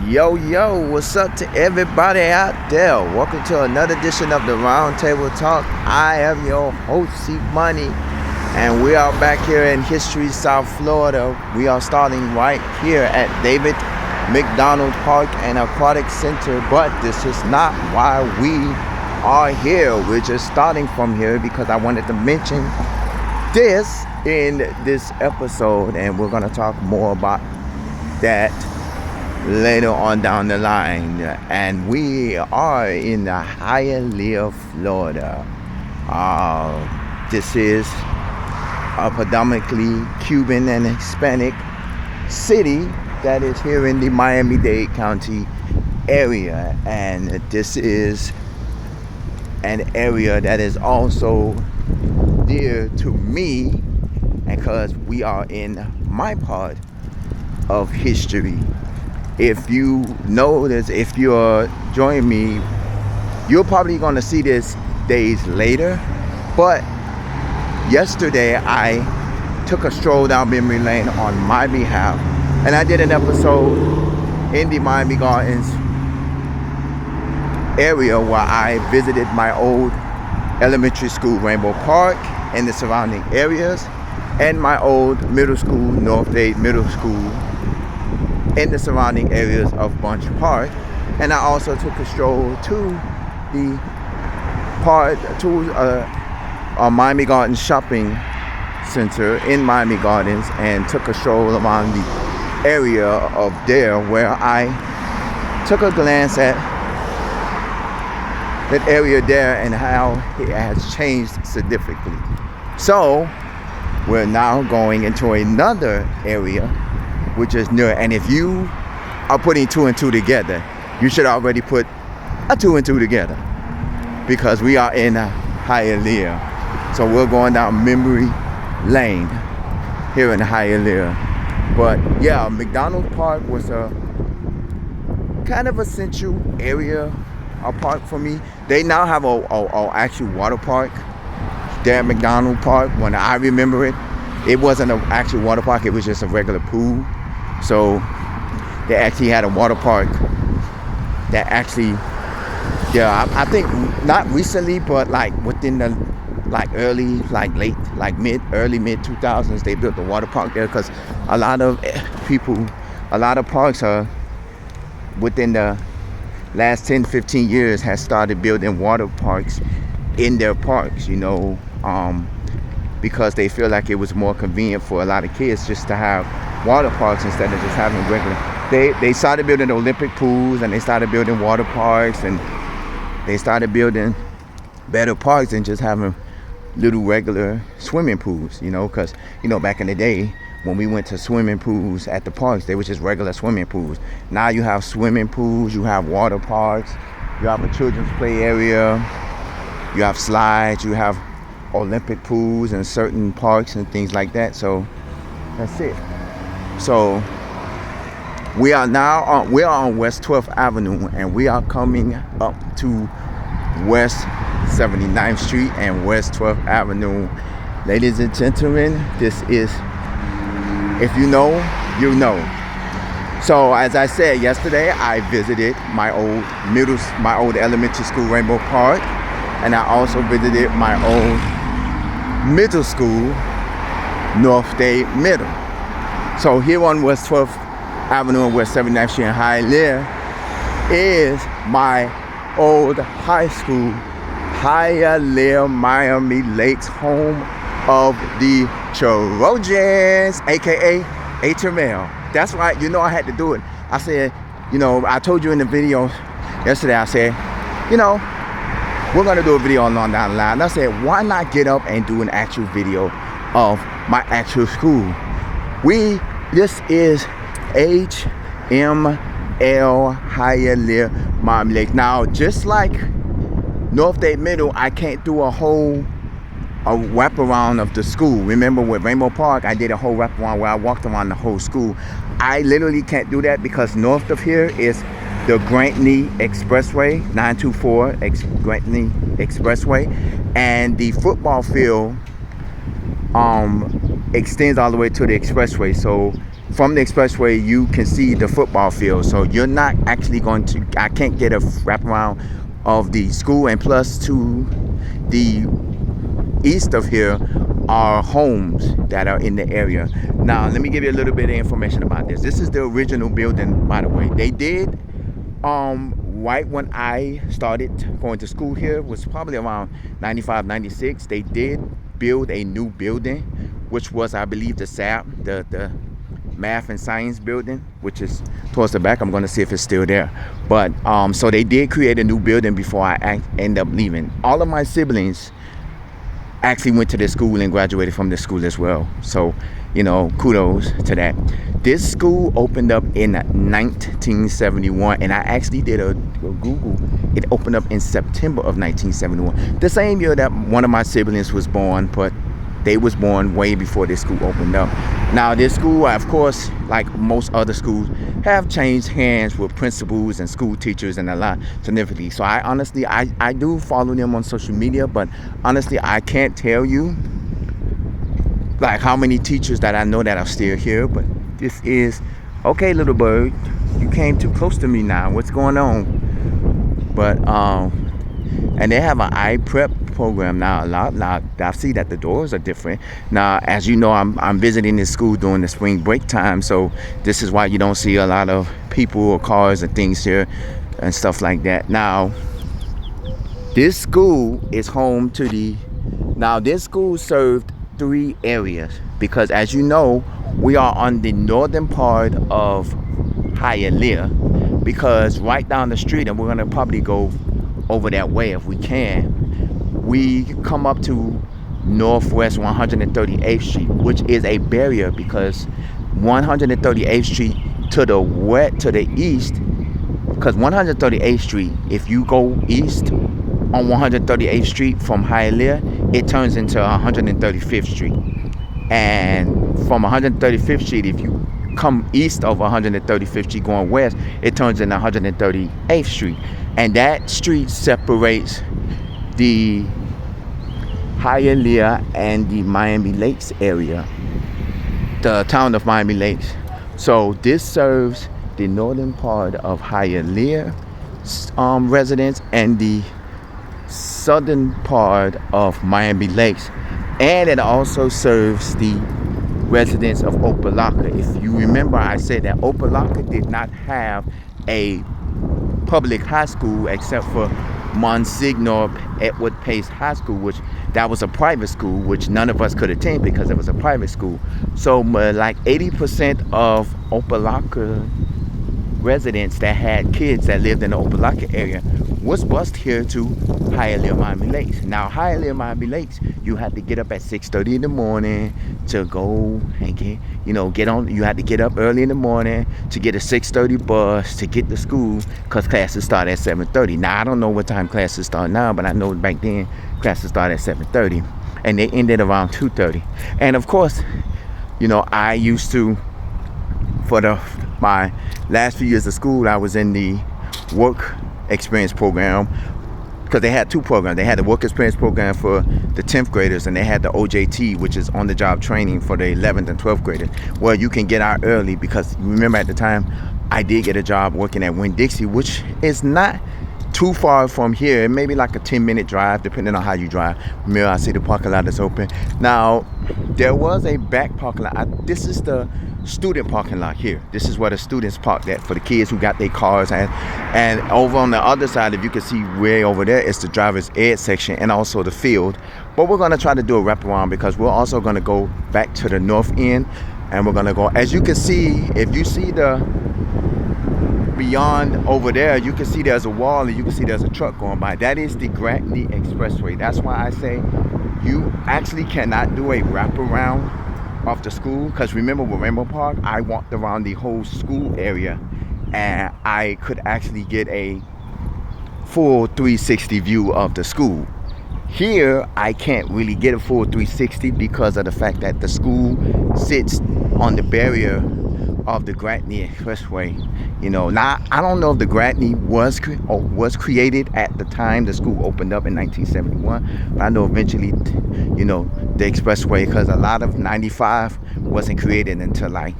Yo, what's up to everybody out there? Welcome to another edition of the Roundtable Talk. I am your host, C Money, and we are back here in History, South Florida. We are starting right here at David McDonald Park and Aquatic Center, but this is not why we are here. We're just starting from here because I wanted to mention this in this episode, and we're going to talk more about that later on down the line. And we are in Hialeah, Florida. This is a predominantly Cuban and Hispanic city that is here in the Miami-Dade County area, and this is an area that is also dear to me because we are in my part of history. If you notice, if you're joining me, you're probably going to see this days later, but yesterday I took a stroll down memory lane on my behalf, and I did an episode in the Miami Gardens area where I visited my old elementary school, Rainbow Park, and the surrounding areas, and my old middle school, North Dade Middle School, in the surrounding areas of Bunch Park. And I also took a stroll to the part to Miami Gardens shopping center in Miami Gardens, and took a stroll around the area of there, where I took a glance at that area there and how it has changed significantly. So we're now going into another area which is near, and if you are putting two and two together, you should already put a two and two together, because we are in Hialeah. So we're going down memory lane here in Hialeah. But yeah, McDonald Park was a kind of a central area, a park for me. They now have a actual water park there at McDonald Park. When I remember it, it wasn't an actual water park, it was just a regular pool. So they actually had a water park that actually, yeah, I think not recently, but like within the early, early mid 2000s, they built a water park there, because a lot of parks are within the last 10-15 years has started building water parks in their parks, because they feel like it was more convenient for a lot of kids just to have water parks instead of just having regular. They started building Olympic pools, and they started building water parks, and they started building better parks than just having little regular swimming pools, because back in the day when we went to swimming pools at the parks, they were just regular swimming pools. Now you have swimming pools, you have water parks, you have a children's play area, you have slides, you have Olympic pools in certain parks and things like that. So that's it. So we are on West 12th Avenue, and we are coming up to West 79th Street and West 12th Avenue. Ladies and gentlemen, this is, if you know, you know. So as I said yesterday, I visited my old elementary school, Rainbow Park, and I also visited my old middle school, North Dade Middle. So here on West 12th Avenue and West 79th Street in Hialeah is my old high school, Hialeah-Miami Lakes, home of the Trojans, aka HML. That's right, I had to do it. I said, I told you in the video yesterday, I said, we're gonna do a video on down the line. And I said, why not get up and do an actual video of my actual school? This is HML Hialeah-Miami Lakes. Now, just like North Dade Middle, I can't do a wraparound of the school. Remember with Rainbow Park, I did a whole wraparound where I walked around the whole school. I literally can't do that because north of here is the Grantney Expressway, 924 Grantney Expressway, and the football field extends all the way to the expressway. So from the expressway, you can see the football field. So you're not actually going to, I can't get a wraparound of the school. And plus, to the east of here are homes that are in the area. Now, let me give you a little bit of information about this. This is the original building, by the way. They did, right when I started going to school here, was probably around 95, 96. They did build a new building, which was, I believe, the SAP, the math and science building, which is towards the back. I'm going to see if it's still there. But so they did create a new building before I end up leaving. All of my siblings actually went to this school and graduated from this school as well. So, you know, kudos to that. This school opened up in 1971, and I actually did a Google. It opened up in September of 1971, the same year that one of my siblings was born, but they was born way before this school opened up. Now, this school, of course, like most other schools, have changed hands with principals and school teachers and a lot significantly. So I honestly, I do follow them on social media, but honestly, I can't tell you like how many teachers that I know that are still here. But this is, okay, little bird, you came too close to me now. What's going on? But and they have an iPrep program now. I see that the doors are different now. As you know, I'm visiting this school during the spring break time, so this is why you don't see a lot of people or cars and things here and stuff like that. Now, this school is home to this school served 3 areas, because as you know, we are on the northern part of Hialeah, because right down the street, and we're gonna probably go over that way if we can, we come up to Northwest 138th Street, which is a barrier, because 138th Street to the east, because 138th Street, if you go east on 138th Street from Hialeah, it turns into 135th Street. And from 135th Street, if you come east of 135th Street going west, it turns into 138th Street. And that street separates the Hialeah and the Miami Lakes area, the town of Miami Lakes. So this serves the northern part of Hialeah residents and the southern part of Miami Lakes, and it also serves the residents of Opa-locka. If you remember, I said that Opa-locka did not have a public high school except for Monsignor Edward Pace High School, which that was a private school, which none of us could attend because it was a private school. So like 80% of Opa-locka residents that had kids that lived in the Opa-locka area was bused here to Hialeah-Miami Lakes. Now, Hialeah-Miami Lakes, you had to get up at 6:30 in the morning to go and get on. You had to get up early in the morning to get a 6:30 bus to get to school, because classes start at 7:30. Now, I don't know what time classes start now, but I know back then classes started at 7:30 and they ended around 2:30. And of course, I used to, for my last few years of school, I was in the work experience program, because they had 2 programs. They had the work experience program for the 10th graders, and they had the OJT, which is on the job training for the 11th and 12th graders. Well, you can get out early, because remember at the time I did get a job working at Winn-Dixie, which is not too far from here. It may be like a 10-minute drive depending on how you drive. Remember, I see the parking lot is open. Now, there was a back parking lot. This is the student parking lot here. This is where the students parked at for the kids who got their cars, and over on the other side, if you can see way over there, it's the driver's ed section and also the field. But we're going to try to do a wraparound, because we're also going to go back to the north end, and we're going to go, as you can see, if you see the beyond over there, you can see there's a wall, and you can see there's a truck going by. That is the Grantley Expressway. That's why I say you actually cannot do a wraparound off the school, because remember with Rainbow Park, I walked around the whole school area and I could actually get a full 360 view of the school. Here, I can't really get a full 360 because of the fact that the school sits on the barrier of the Grantley Expressway. Now I don't know if the Grantley was created at the time the school opened up in 1971, but I know eventually, the expressway, because a lot of 95 wasn't created until like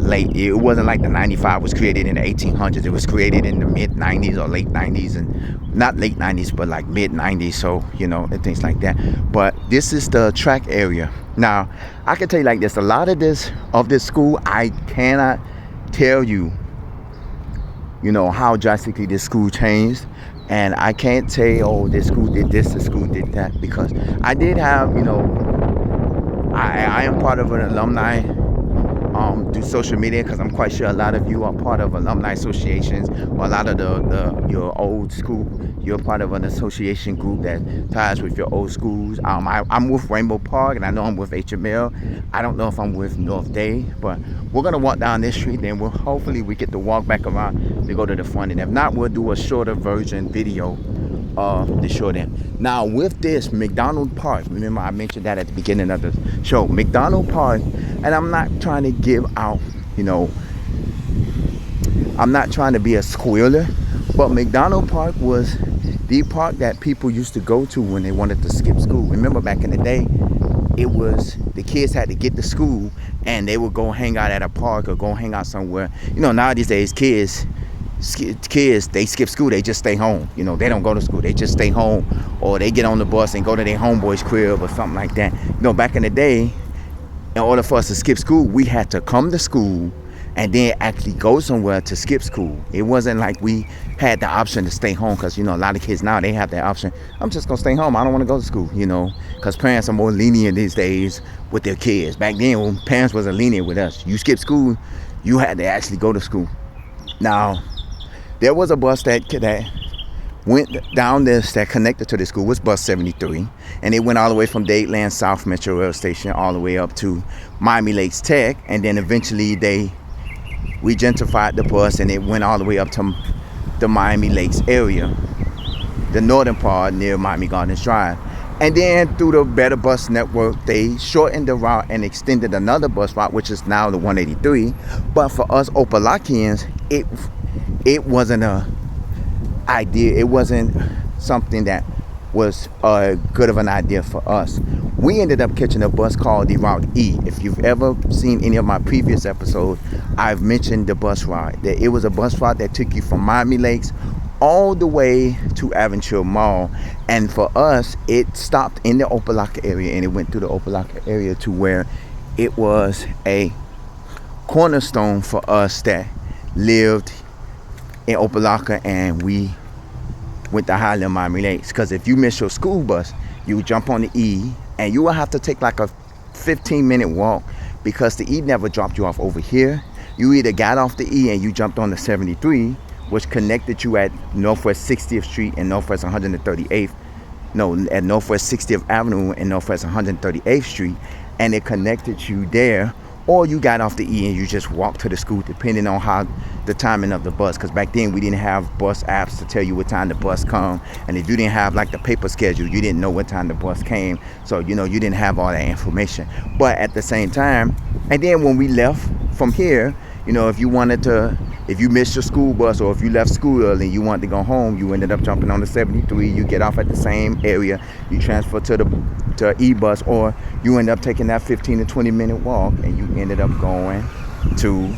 late. It wasn't like the 95 was created in the 1800s. It was created in the mid 90s or late 90s, and not late 90s, but like mid 90s. So and things like that. But this is the track area. Now, I can tell you like this: a lot of this school, I cannot tell you, how drastically this school changed. And I can't say, oh, this school did this, this school did that, because I did have, I am part of an alumni through social media, because I'm quite sure a lot of you are part of alumni associations, or a lot of your old school, you're part of an association group that ties with your old schools. I'm with Rainbow Park, and I know I'm with HML. I don't know if I'm with North Day, but we're gonna walk down this street, then hopefully we get to walk back around to go to the front, and if not, we'll do a shorter version video the short end. Now with this McDonald Park, remember I mentioned that at the beginning of the show, McDonald Park, and I'm not trying to give out, I'm not trying to be a squealer, but McDonald Park was the park that people used to go to when they wanted to skip school. Remember back in the day, it was the kids had to get to school and they would go hang out at a park or go hang out somewhere. Nowadays kids, they skip school, they just stay home. They don't go to school, they just stay home, or they get on the bus and go to their homeboy's crib or something like that. Back in the day, in order for us to skip school, we had to come to school and then actually go somewhere to skip school. It wasn't like we had the option to stay home, because a lot of kids now, they have that option. I'm just gonna stay home, I don't want to go to school, because parents are more lenient these days with their kids. Back then, when parents wasn't lenient with us, you skipped school, you had to actually go to school. Now, there was a bus that went down this, that connected to the school, was bus 73, and it went all the way from Dadeland South Metro Rail Station all the way up to Miami Lakes Tech, and then eventually we gentrified the bus and it went all the way up to the Miami Lakes area, the northern part near Miami Gardens Drive. And then through the better bus network, they shortened the route and extended another bus route, which is now the 183. But for us Opalakians, it wasn't a idea. It wasn't something that was good of an idea for us. We ended up catching a bus called the Route E. If you've ever seen any of my previous episodes, I've mentioned the bus route. It was a bus route that took you from Miami Lakes all the way to Aventura Mall. And for us, it stopped in the Opalaka area, and it went through the Opalaka area to where it was a cornerstone for us that lived in Opalaka, and we went to Hialeah-Miami Lakes. Because if you miss your school bus, you would jump on the E, and you will have to take like a 15-minute walk, because the E never dropped you off over here. You either got off the E and you jumped on the 73, which connected you at Northwest 60th Street and Northwest 138th. No, at Northwest 60th Avenue and Northwest 138th Street, and it connected you there. Or you got off the E and you just walked to the school, depending on how the timing of the bus. Because back then we didn't have bus apps to tell you what time the bus come, and if you didn't have like the paper schedule, you didn't know what time the bus came. So you didn't have all that information. But at the same time, and then when we left from here, if you missed your school bus, or if you left school early and you wanted to go home, you ended up jumping on the 73. You get off at the same area, you transfer to E-bus, or you end up taking that 15 to 20 minute walk, and you ended up going to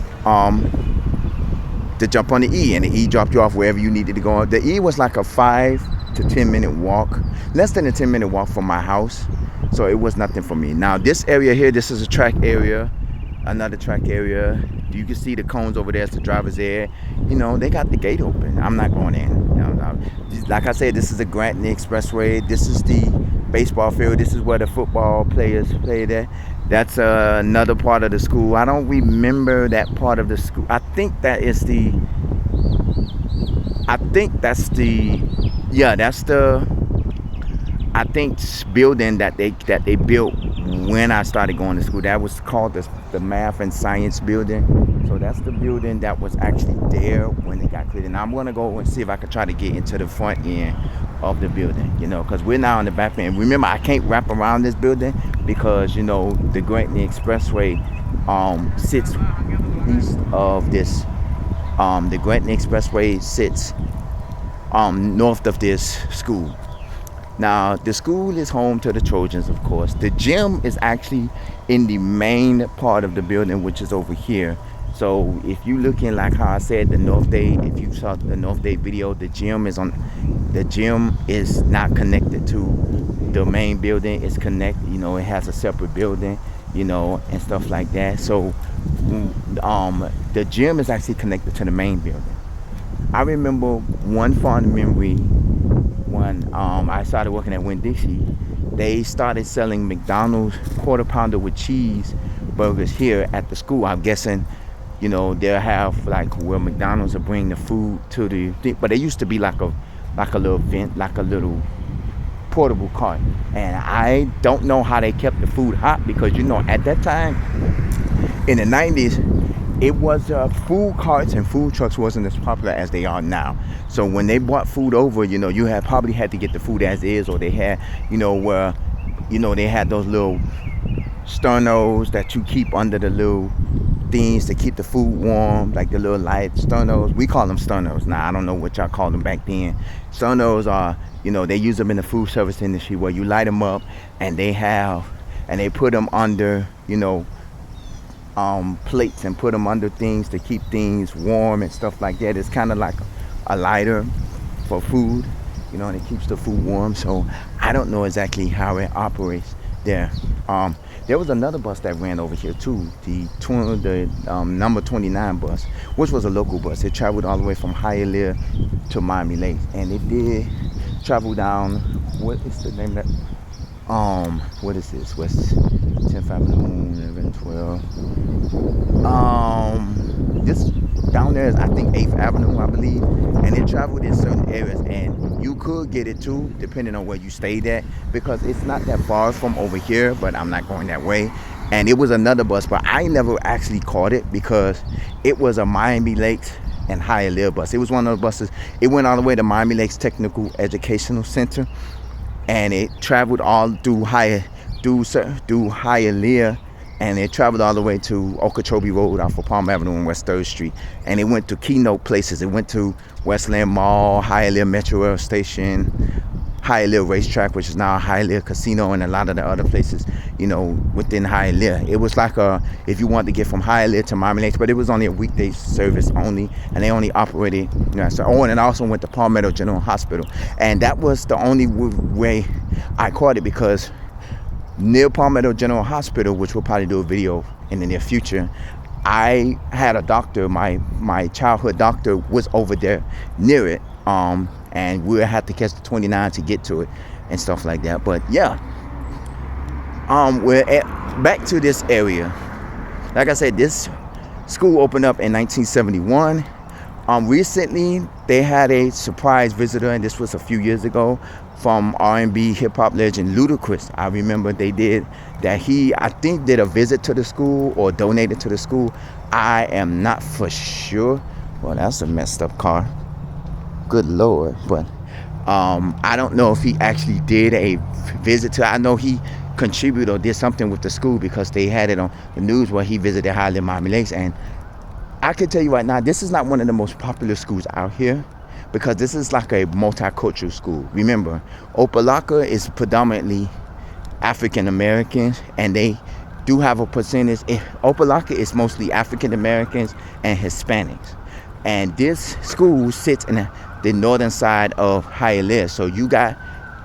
jump on the E, and the E dropped you off wherever you needed to go. The E was like a 5 to 10 minute walk, less than a 10 minute walk from my house, so it was nothing for me. Now this area here, this is a track area, another track area. You can see the cones over there. It's the driver's area. They got the gate open. I'm not going in. Like I said, this is the Grant Expressway. This is the baseball field. This is where the football players play there. That's another part of the school. I don't remember that part of the school. I think that's the building that they built when I started going to school. That was called the Math and Science Building. So that's the building that was actually there when it got cleared. And I'm going to go and see if I can try to get into the front end of the building, because we're now in the back end. Remember, I can't wrap around this building because, the Grantley Expressway sits east of this. The Grantley Expressway sits north of this school. Now, the school is home to the Trojans, of course. The gym is actually in the main part of the building, which is over here. So if you looking, like how I said, the North Day, if you saw the North Day video, the gym is not connected to the main building. It's connected, it has a separate building, and stuff like that. So the gym is actually connected to the main building. I remember one fond memory when I started working at Winn-Dixie. They started selling McDonald's quarter pounder with cheese burgers here at the school. I'm guessing, they'll have like where McDonald's will bring the food to the thing, but it used to be like a little vent, like a little portable cart. And I don't know how they kept the food hot, because at that time in the 90s, it was food carts and food trucks wasn't as popular as they are now. So when they brought food over, you probably had to get the food as is, or they had, where, they had those little sternos that you keep under the little things to keep the food warm, like the little light sternos. We call them sternos now. I don't know what y'all called them back then. Sternos are, they use them in the food service industry, where you light them up and they put them under, plates, and put them under things to keep things warm and stuff like that. It's kind of like a lighter for food, and it keeps the food warm. So I don't know exactly how it operates there. There was another bus that ran over here too, the number 29 bus, which was a local bus. It traveled all the way from Hialeah to Miami Lakes, and it did travel down, what is the name of that? What is this? West 10th Avenue, 11, 12. This down there is, I think, 8th Avenue, I believe. And it traveled in certain areas, and you could get it too, depending on where you stayed at, because it's not that far from over here, but I'm not going that way. And it was another bus, but I never actually caught it, because it was a Miami Lakes and Hialeah bus. It was one of the buses. It went all the way to Miami Lakes Technical Educational Center, and it traveled all through Hialeah, and it traveled all the way to Okeechobee Road off of Palm Avenue and West 3rd Street. And it went to keynote places. It went to Westland Mall, Hialeah Metro Rail Station, Hialeah Racetrack, which is now Hialeah Casino, and a lot of the other places, within Hialeah. It was like if you wanted to get from Hialeah to Miami Lakes, but it was only a weekday service only, and they only operated, and it also went to Palmetto General Hospital. And that was the only way I caught it, because near Palmetto General Hospital, which we'll probably do a video in the near future, I had a doctor, my childhood doctor was over there near it, and we'll have to catch the 29 to get to it and stuff like that. But yeah, back to this area. Like I said, this school opened up in 1971. Recently, they had a surprise visitor, and this was a few years ago, from R&B hip-hop legend Ludacris. I remember they did that. I think, did a visit to the school or donated to the school. I am not for sure. Well, that's a messed up car. Good Lord. But I don't know if he actually did a visit to. I know he contributed or did something with the school, because they had it on the news where he visited Hialeah-Miami Lakes. And I can tell you right now, this is not one of the most popular schools out here, because this is like a multicultural school. Remember, Opa-locka is predominantly African Americans, and they do have a percentage. Opa-locka is mostly African Americans and Hispanics. And this school sits in the northern side of Hialeah. So you got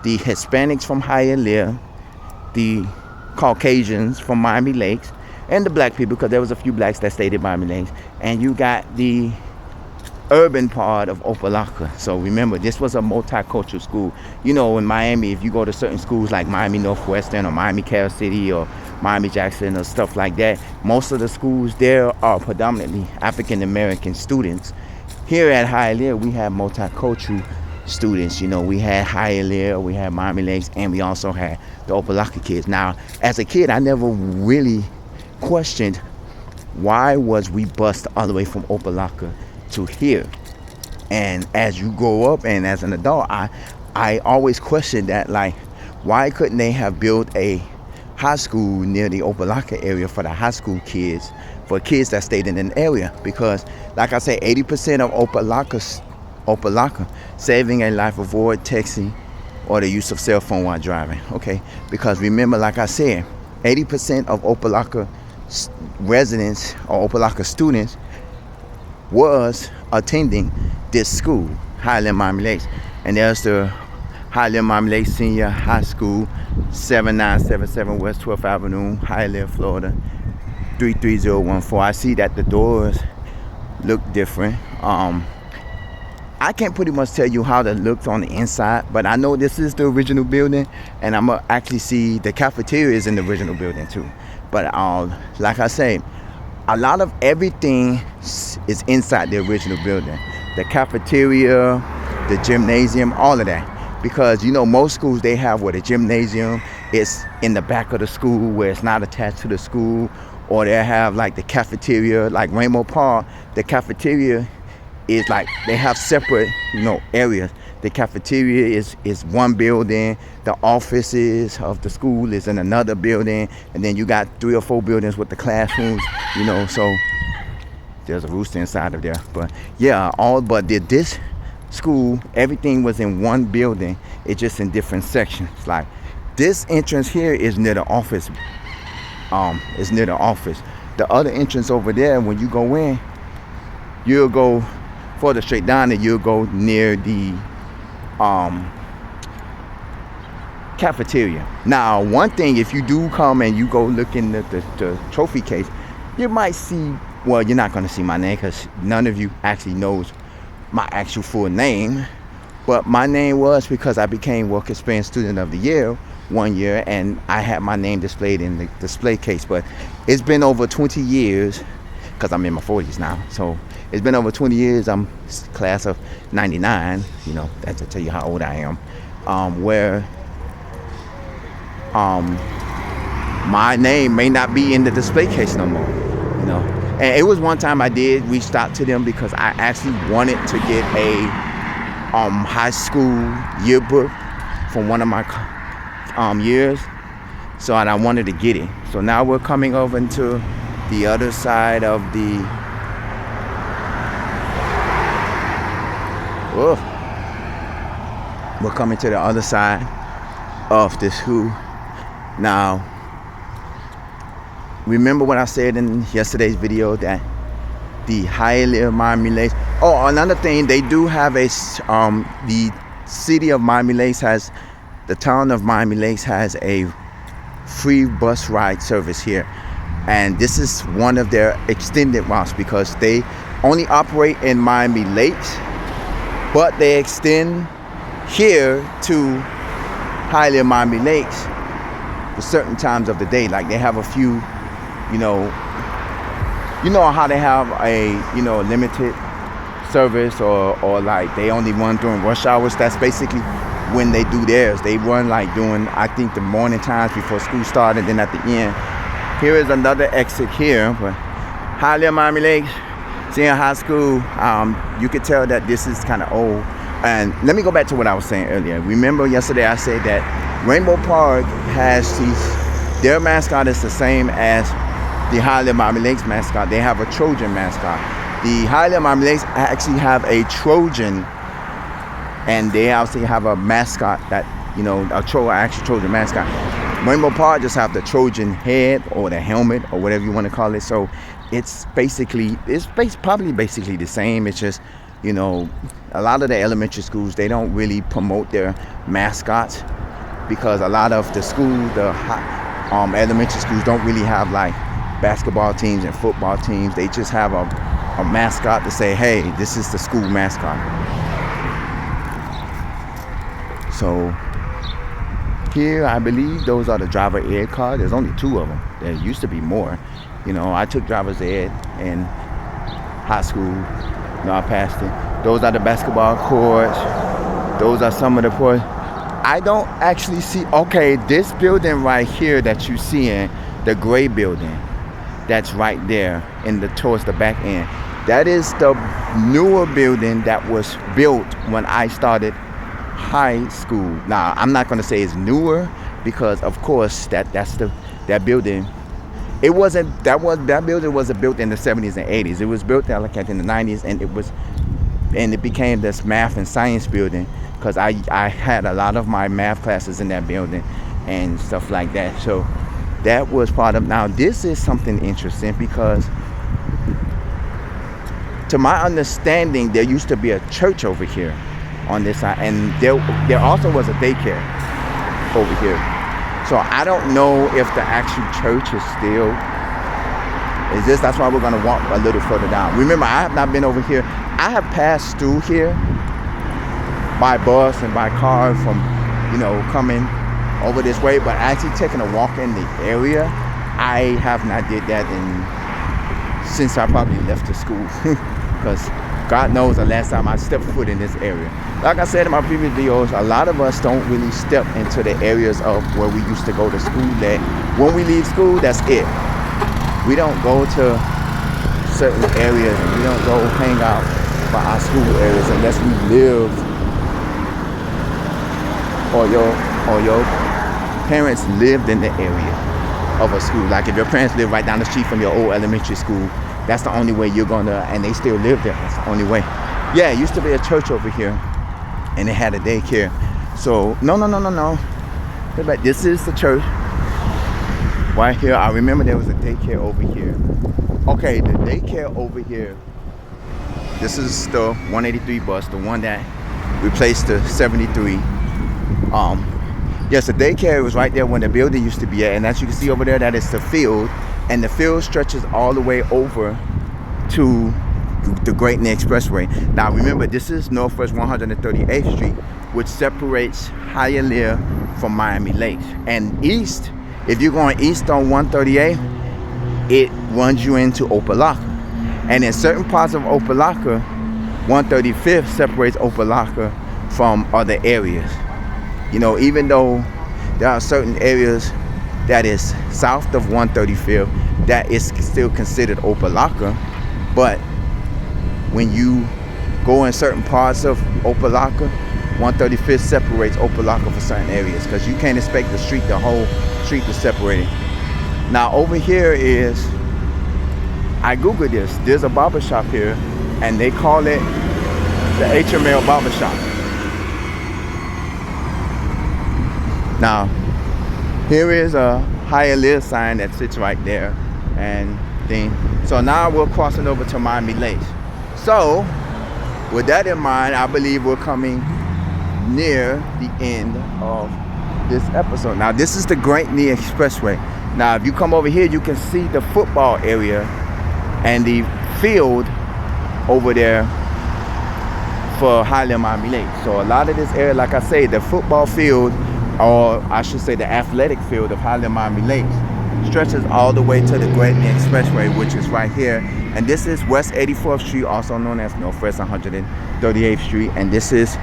the Hispanics from Hialeah, the Caucasians from Miami Lakes, and the black people, because there was a few blacks that stayed in Miami Lakes. And you got the urban part of Opa-locka. So remember, this was a multicultural school. In Miami, if you go to certain schools like Miami Northwestern or Miami Carol City or Miami Jackson or stuff like that, most of the schools there are predominantly African American students. Here at Hialeah, we have multicultural students. We had Hialeah, we had Miami Lakes, and we also had the Opa-locka kids. Now, as a kid, I never really questioned why was we bused all the way from Opa-locka to here. And as you grow up and as an adult, I always questioned that, like, why couldn't they have built a high school near the Opa-locka area for the high school kids, for kids that stayed in an area? Because like I say, 80% of Opa-locka saving a life, avoid texting or the use of cell phone while driving. Okay, because remember, like I said, 80% of Opa-locka residents or Opelika students was attending this school, Hialeah-Miami Lakes. And there's the Hialeah-Miami Lakes Senior High School, 7977 West 12th Avenue, Hialeah, Florida, 33014. I see that the doors look different. I can't pretty much tell you how that looks on the inside, but I know this is the original building, and I'm gonna actually see the cafeteria is in the original building too. But like I say, a lot of everything is inside the original building. The cafeteria, the gymnasium, all of that. Because you know, most schools, they have where the gymnasium is in the back of the school where it's not attached to the school, or they have like the cafeteria, like Rainbow Park, the cafeteria is like, they have separate, you know, areas. The cafeteria is one building, the offices of the school is in another building, and then you got 3 or 4 buildings with the classrooms, you know, so there's a rooster inside of there. But yeah, this school, everything was in one building. It's just in different sections. Like this entrance here is near the office. It's near the office. The other entrance over there, when you go in, you'll go further straight down and you'll go near the cafeteria. Now, one thing, if you do come and you go look in the trophy case, you might see, well, you're not going to see my name because none of you actually knows my actual full name. But my name was because I became Work Experience Student of the Year one year, and I had my name displayed in the display case. But it's been over 20 years, because I'm in my 40s now, so it's been over 20 years. I'm class of 99, you know, that's to tell you how old I am, where my name may not be in the display case no more, you know. And it was one time I did reach out to them because I actually wanted to get a high school yearbook from one of my years, so I wanted to get it. So now we're coming over into the other side of the we're coming to the other side of the school. Now, remember what I said in yesterday's video, that the Hialeah-Miami Lakes. Oh, another thing, they do have a the city of Miami Lakes has, the town of Miami Lakes has a free bus ride service here. And this is one of their extended routes because they only operate in Miami Lakes, but they extend here to Hialeah-Miami Lakes for certain times of the day. Like they have a few, you know how they have a, you know, limited service, or like they only run during rush hours. That's basically when they do theirs. They run like during, I think, the morning times before school started, and then at the end. Here is another exit here, but Hialeah-Miami Lakes Senior High School. You could tell that this is kind of old. And let me go back to what I was saying earlier. Remember yesterday I said that Rainbow Park has their mascot is the same as the Hialeah-Miami Lakes mascot. They have a Trojan mascot. The Hialeah-Miami Lakes actually have a Trojan, and they also have a mascot that, you know, actual Trojan mascot. Rainbow Park just have the Trojan head or the helmet or whatever you want to call it. So it's probably basically the same. It's just, you know, a lot of the elementary schools, they don't really promote their mascots because a lot of the elementary schools don't really have like basketball teams and football teams. They just have a mascot to say, hey, this is the school mascot. So here, I believe those are the driver ed cars. There's only 2 of them. There used to be more. You know, I took driver's ed in high school. You know, I passed it. Those are the basketball courts. Those are some of the courts. I don't actually see, okay, this building right here that you see in, the gray building, that's right there towards the back end. That is the newer building that was built when I started high school. Now, I'm not going to say it's newer because, of course, that building, that building wasn't built in the 70s and 80s. It was built like in the 90s, and it became this math and science building because I had a lot of my math classes in that building and stuff like that. So that was part of. Now this is something interesting because to my understanding there used to be a church over here on this side, and there also was a daycare over here. So I don't know if the actual church is still exists. That's why we're gonna walk a little further down. Remember, I have not been over here. I have passed through here by bus and by car from, coming over this way, but actually taking a walk in the area, I have not did that since I probably left the school. Because God knows the last time I stepped foot in this area. Like I said in my previous videos, a lot of us don't really step into the areas of where we used to go to school. That when we leave school, that's it. We don't go to certain areas. We don't go hang out by our school areas unless we live or your parents lived in the area of a school. Like if your parents live right down the street from your old elementary school, that's the only way you're gonna, and they still live there. That's the only way. Yeah, it used to be a church over here, and it had a daycare. So no. But this is the church right here. I remember there was a daycare over here. Okay, the daycare over here. This is the 183 bus, the one that replaced the 73. Yes, the daycare was right there when the building used to be at, and as you can see over there, that is the field, and the field stretches all the way over to the Great Neck Expressway. Now remember, this is Northwest 138th Street, which separates Hialeah from Miami Lakes. And east, if you're going east on 138, it runs you into Opa-locka. And in certain parts of Opa-locka, 135th separates Opa-locka from other areas. Even though there are certain areas that is south of 135th that is still considered Opa-locka, but when you go in certain parts of Opa-locka, 135th separates Opa-locka for certain areas, because you can't expect the whole street to separate it. Now over here is, I googled this, there's a barber shop here, and they call it the HML barber shop. Now here is a Hialeah sign that sits right there and thing. So now we're crossing over to Miami Lakes. So with that in mind, I believe we're coming near the end of this episode. Now this is the Great Neck Expressway. Now if you come over here, you can see the football area and the field over there for Hialeah-Miami Lakes. So a lot of this area, like I say, the football field, or I should say the athletic field of Hialeah-Miami Lakes, stretches all the way to the Great Neck Expressway, which is right here. And this is West 84th Street, also known as Northwest 138th Street. And this is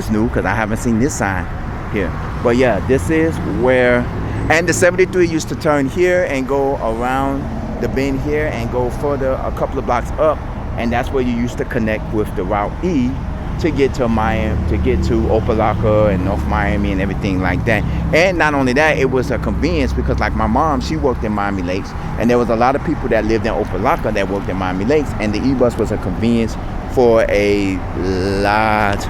new because I haven't seen this sign here. But yeah, this is where, and the 73 used to turn here and go around the bend here and go further a couple of blocks up. And that's where you used to connect with the Route E to get to Miami, to get to Opa-locka and North Miami and everything like that. And not only that, it was a convenience because like my mom, she worked in Miami Lakes, and there was a lot of people that lived in Opa-locka that worked in Miami Lakes, and the E-bus was a convenience for a lot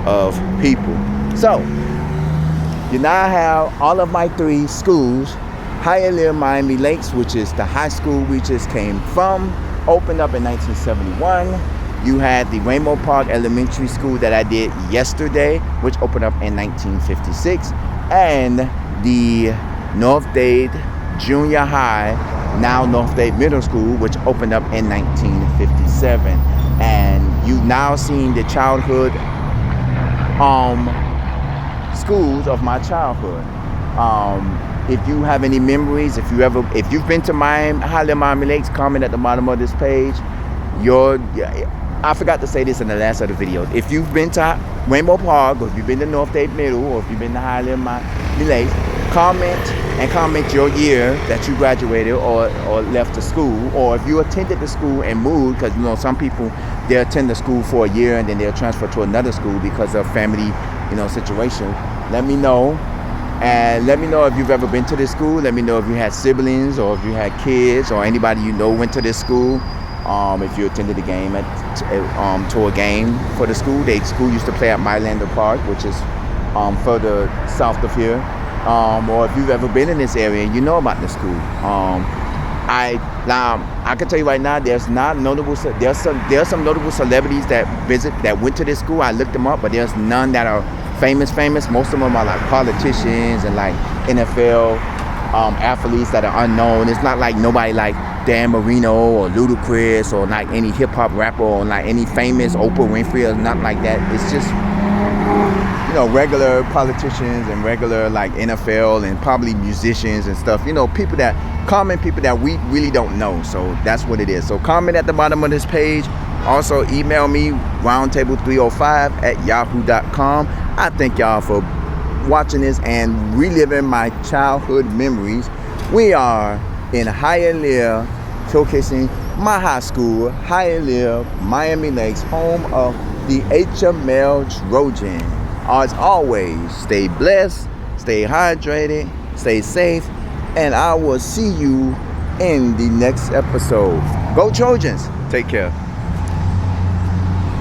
of people. So you now have all of my three schools. Hialeah-Miami Lakes, which is the high school we just came from, opened up in 1971. You had the Rainbow Park Elementary School that I did yesterday, which opened up in 1956, and the North Dade Junior High, now North Dade Middle School, which opened up in 1957. And you've now seen the childhood schools of my childhood. If you have any memories, if you've been to Hialeah-Miami Lakes, comment at the bottom of this page. I forgot to say this in the last of the videos. If you've been to Rainbow Park, or if you've been to North Dade Middle, or if you've been to Hialeah-Miami Lakes, comment your year that you graduated or left the school, or if you attended the school and moved, because some people, they attend the school for a year and then they'll transfer to another school because of family situation. Let me know. And let me know if you've ever been to this school. Let me know if you had siblings or if you had kids or anybody you know went to this school. If you attended a game to a game for the school. The school used to play at Mylanda Park, which is further south of here. or if you've ever been in this area and you know about the school. I can tell you right now, there's some notable celebrities that went to this school. I looked them up, but there's none that are famous. Most of them are like politicians and like NFL athletes that are unknown. It's not like nobody like Dan Marino or Ludacris or like any hip hop rapper or like any famous Oprah Winfrey or nothing like that. It's just, you know, regular politicians and regular like NFL and probably musicians and stuff. You know, common people that we really don't know. So that's what it is. So comment at the bottom of this page. Also email me roundtable305@yahoo.com. I thank y'all for watching this and reliving my childhood memories. We are in Hialeah, showcasing my high school, Hialeah-Miami Lakes, home of the HML Trojan. As always, stay blessed, stay hydrated, stay safe, and I will see you in the next episode. Go Trojans! Take care.